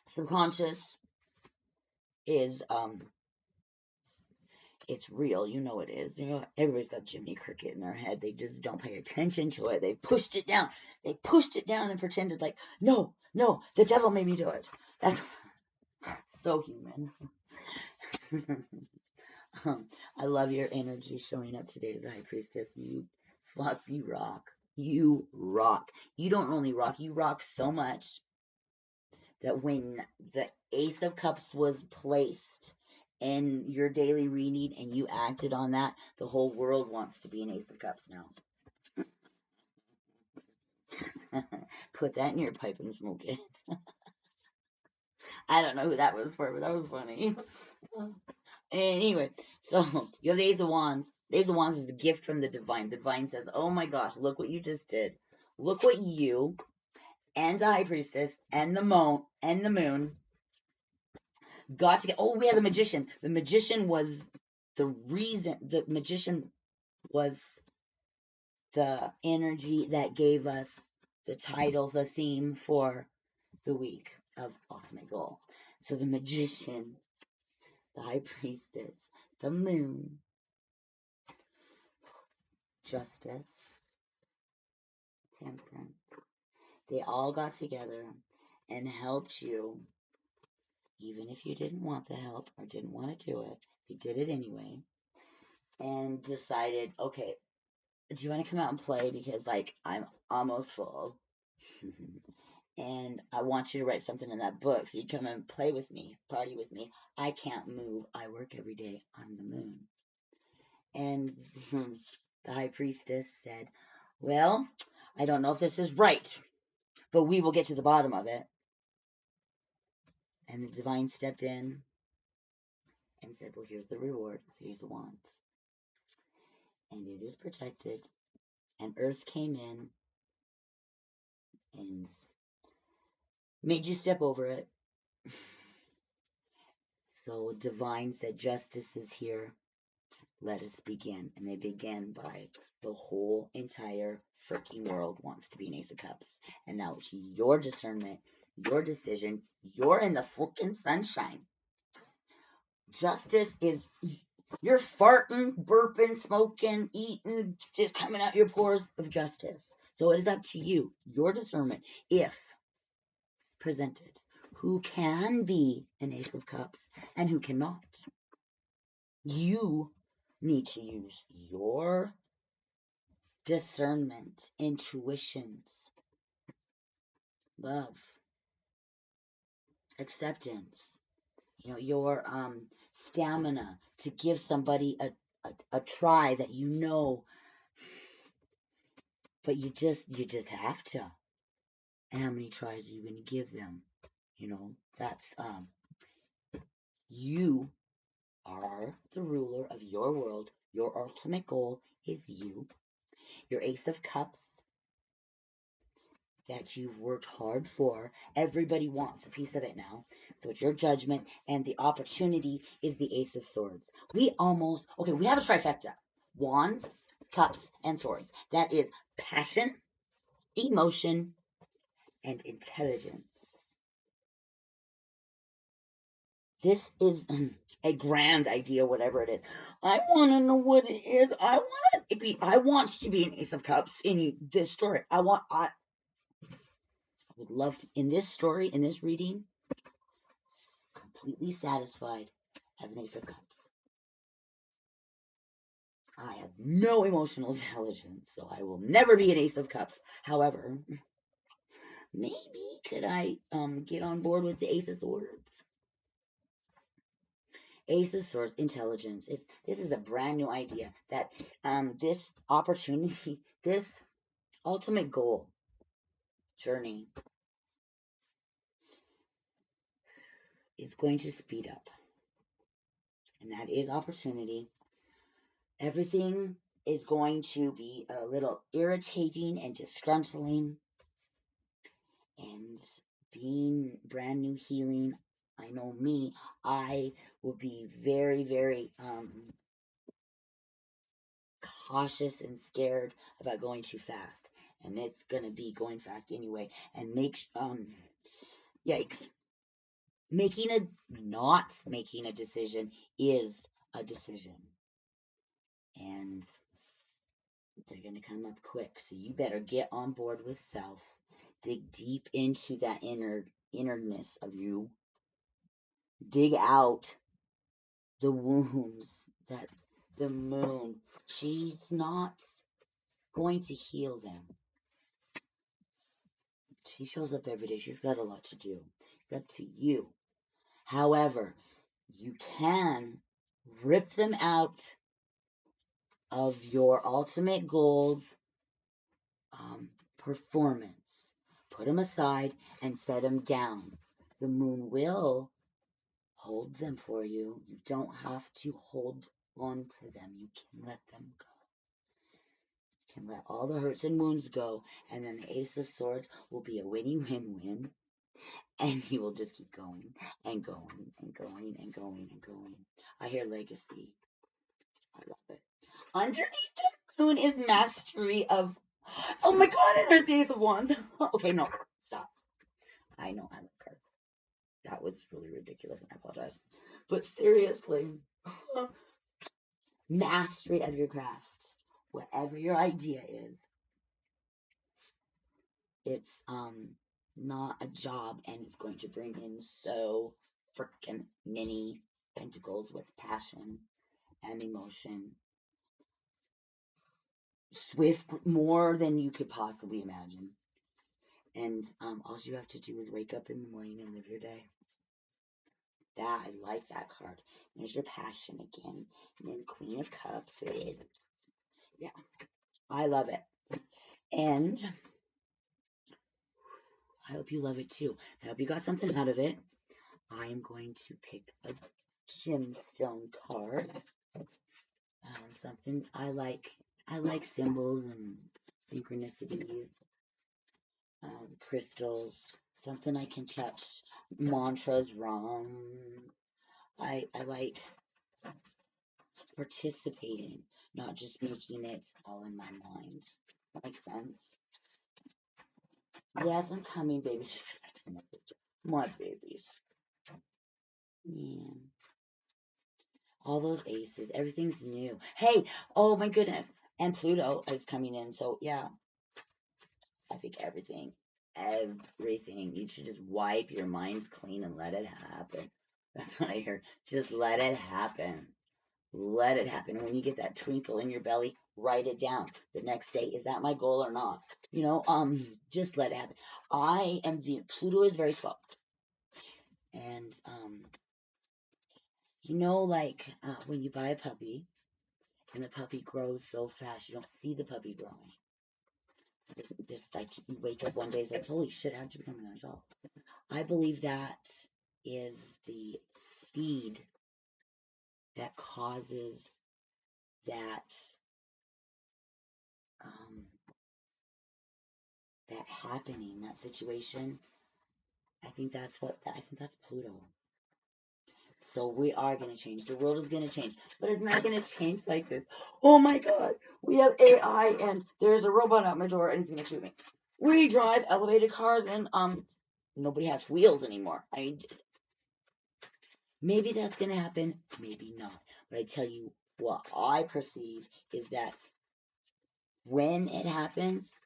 Subconscious is, it's real. You know it is. You know, everybody's got Jiminy Cricket in their head. They just don't pay attention to it. They pushed it down. They pushed it down and pretended like, no, the devil made me do it. That's so human. I love your energy showing up today as a high priestess. You rock. You rock. You don't only rock, you rock so much that when the Ace of Cups was placed in your daily reading and you acted on that, the whole world wants to be an Ace of Cups now. Put that in your pipe and smoke it. I don't know who that was for, but that was funny. Anyway, so you have the Ace of Wands. The Ace of Wands is the gift from the divine. The divine says, oh my gosh, look what you just did. Look what you and the high priestess and the moon got to get. Oh, we have the magician. The magician was the reason. The magician was the energy that gave us the title, the theme for the week of Ultimate Goal. So the magician, the high priestess, the moon, justice, temperance, they all got together and helped you, even if you didn't want the help or didn't want to do it. You did it anyway and decided, okay, do you want to come out and play? Because, like, I'm almost full. And I want you to write something in that book. So you come and play with me, party with me. I can't move. I work every day on the moon. And the high priestess said, well, I don't know if this is right, but we will get to the bottom of it. And the divine stepped in and said, well, here's the reward. So here's the wand. And it is protected. And Earth came in and made you step over it. So divine said, justice is here. Let us begin. And they began by the whole entire freaking world wants to be an Ace of Cups. And now it's your discernment, your decision. You're in the freaking sunshine. Justice is, you're farting, burping, smoking, eating, just coming out your pores of justice. So it is up to you, your discernment. If presented, who can be an Ace of Cups and who cannot. You need to use your discernment, intuitions, love, acceptance, your stamina to give somebody a try that but you just have to. And how many tries are you going to give them? That's you are the ruler of your world. Your ultimate goal is you. Your Ace of Cups that you've worked hard for. Everybody wants a piece of it now. So it's your judgment, and the opportunity is the Ace of Swords. We have a trifecta. Wands, Cups, and Swords. That is passion, emotion, and intelligence. This is a grand idea, whatever it is. I want to know what it is. I want to be an Ace of Cups in this story. I would love to, in this story, in this reading, completely satisfied as an Ace of Cups. I have no emotional intelligence, so I will never be an Ace of Cups. However, maybe could I get on board with the Ace of Swords? Ace of Swords, intelligence. This is a brand new idea that this opportunity, this ultimate goal, journey, is going to speed up. And that is opportunity. Everything is going to be a little irritating and disgruntling. And being brand new healing, I know me, I will be very, very cautious and scared about going too fast. And it's going to be going fast anyway. And yikes. Not making a decision is a decision. And they're going to come up quick. So you better get on board with self. Dig deep into that innerness of you. Dig out the wounds that the moon, she's not going to heal them. She shows up every day. She's got a lot to do. It's up to you. However, you can rip them out of your ultimate goals, performance. Put them aside and set them down. The moon will hold them for you. You don't have to hold on to them. You can let them go. You can let all the hurts and wounds go, and then the Ace of Swords will be a win-win-win, and you will just keep going and going and going and going and going. I hear legacy. I love it. Underneath the moon is mastery of... Oh my god, there's the Ace of Wands. Okay, no, stop. I know I love cards. That was really ridiculous, and I apologize. But seriously, mastery of your craft. Whatever your idea is, it's not a job, and it's going to bring in so freaking many pentacles with passion and emotion. Swift, more than you could possibly imagine. And all you have to do is wake up in the morning and live your day. That, I like that card. There's your passion again. And then Queen of Cups. Yeah, I love it. And I hope you love it too. I hope you got something out of it. I am going to pick a gemstone card. Something I like symbols and synchronicities, crystals, something I can touch, mantras, I like participating, not just making it all in my mind. That makes sense? Yes, I'm coming, babies. Just my babies. Yeah. All those aces, everything's new. Hey, oh my goodness. And Pluto is coming in, so yeah. I think everything everything. You should just wipe your minds clean and let it happen. That's what I heard. Just let it happen. Let it happen. And when you get that twinkle in your belly, write it down. The next day, is that my goal or not? Just let it happen. Pluto is very slow. And, when you buy a puppy and the puppy grows so fast, you don't see the puppy growing. You wake up one day, it's like, holy shit, how'd you become an adult? I believe that is the speed that causes that that happening, that situation. I think that's Pluto. So we are going to change. The world is going to change. But it's not going to change like this. Oh my God. We have AI and there's a robot at my door and he's going to shoot me. We drive elevated cars and nobody has wheels anymore. I mean, maybe that's going to happen. Maybe not. But I tell you what I perceive is that when it happens,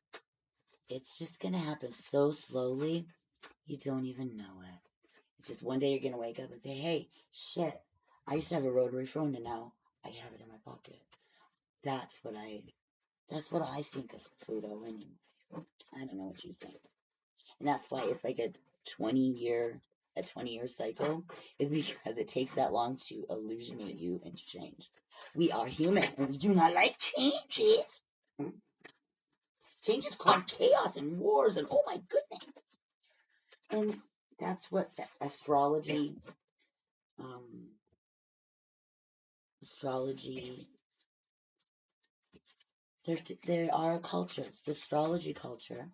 it's just going to happen so slowly, you don't even know it. It's just one day you're going to wake up and say, hey, shit, I used to have a rotary phone and now I have it in my pocket. That's what I think of Pluto anyway. I don't know what you think. And that's why it's like a 20-year cycle, is because it takes that long to illusionate you into change. We are human and we do not like changes. Changes cause chaos and wars and oh my goodness. And that's what the astrology there are cultures. The astrology culture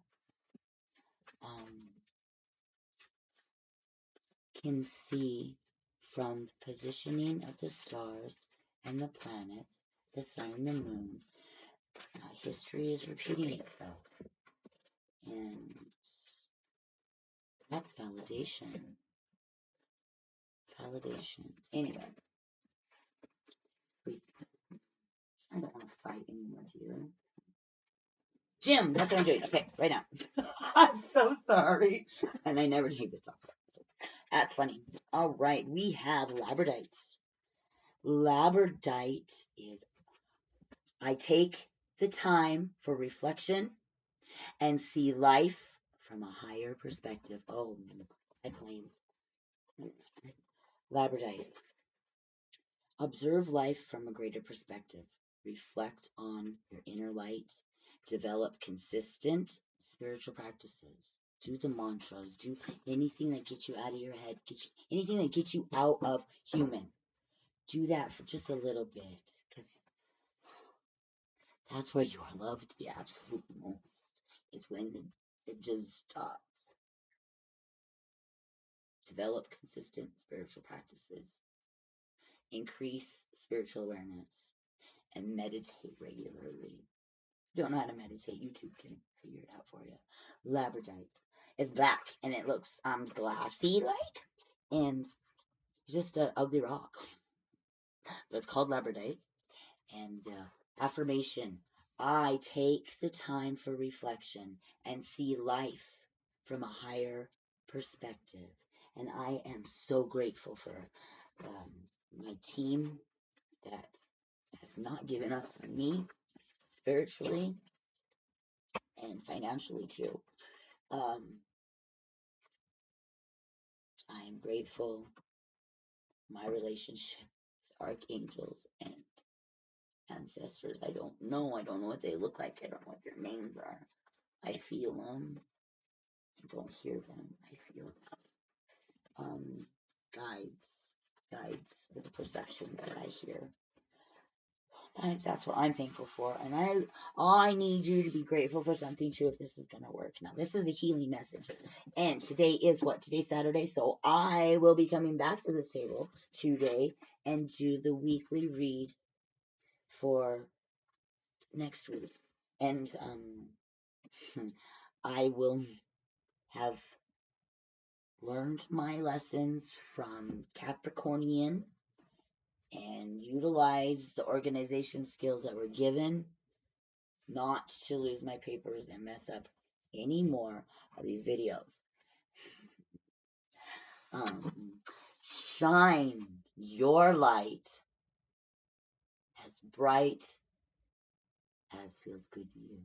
can see from the positioning of the stars and the planets, the sun and the moon. History is repeating itself. And that's validation. Anyway, I don't want to fight anymore, dear. Jim, that's what I'm doing. Okay, right now. I'm so sorry. And I never take this off. So that's funny. All right, we have Labradites. Labradite is, I take the time for reflection and see life from a higher perspective. Oh, I claim. Labradite. Observe life from a greater perspective. Reflect on your inner light. Develop consistent spiritual practices. Do the mantras. Do anything that gets you out of your head. Anything that gets you out of human. Do that for just a little bit. Because that's where you are loved the absolute most. Is when it just stops. Develop consistent spiritual practices. Increase spiritual awareness. And meditate regularly. If you don't know how to meditate, YouTube can figure it out for you. Labradite is black and it looks glassy like, and just an ugly rock. But it's called labradite. And affirmation: I take the time for reflection and see life from a higher perspective. And I am so grateful for my team that has not given up on me spiritually and financially too. I am grateful my relationship with archangels and ancestors. I don't know what they look like. I don't know what their names are. I feel them. I don't hear them. I feel them. Guides for the perceptions that I hear. That's what I'm thankful for. And I need you to be grateful for something too if this is going to work. Now, this is a healing message. And today is what? Today's Saturday. So I will be coming back to this table today and do the weekly read for next week. And I will have learned my lessons from Capricornian and utilize the organization skills that were given, not to lose my papers and mess up any more of these videos. Shine your light as bright as feels good to you.